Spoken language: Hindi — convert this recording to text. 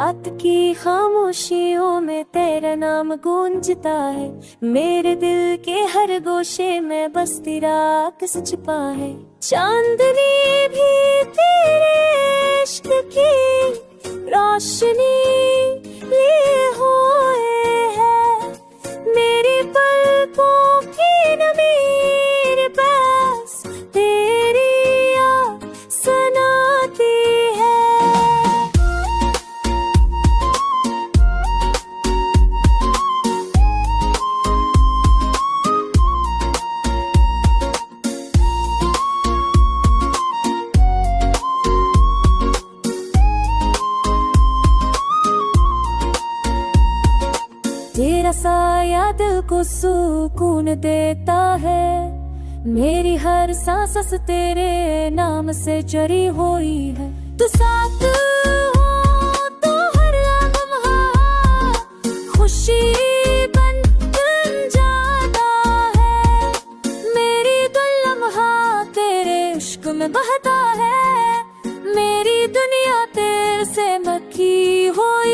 रात की खामोशियों में तेरा नाम गूंजता है। मेरे दिल के हर गोशे में बस तेरा अक्स छुपा है। चांदनी भी तेरे इश्क की रोशनी लिए हुए है। मेरी पलकों की नमी बस तेरी याद सनाती है। तेरा साया दिल को सुकून देता है। मेरी हर सांस तेरे नाम से चरी हुई है। तू साथ हो तो हर लम्हा खुशी बन जाता है। मेरी दिल लम्हा तेरे इश्क में बहता है। मेरी दुनिया तेरे से मक्खी हुई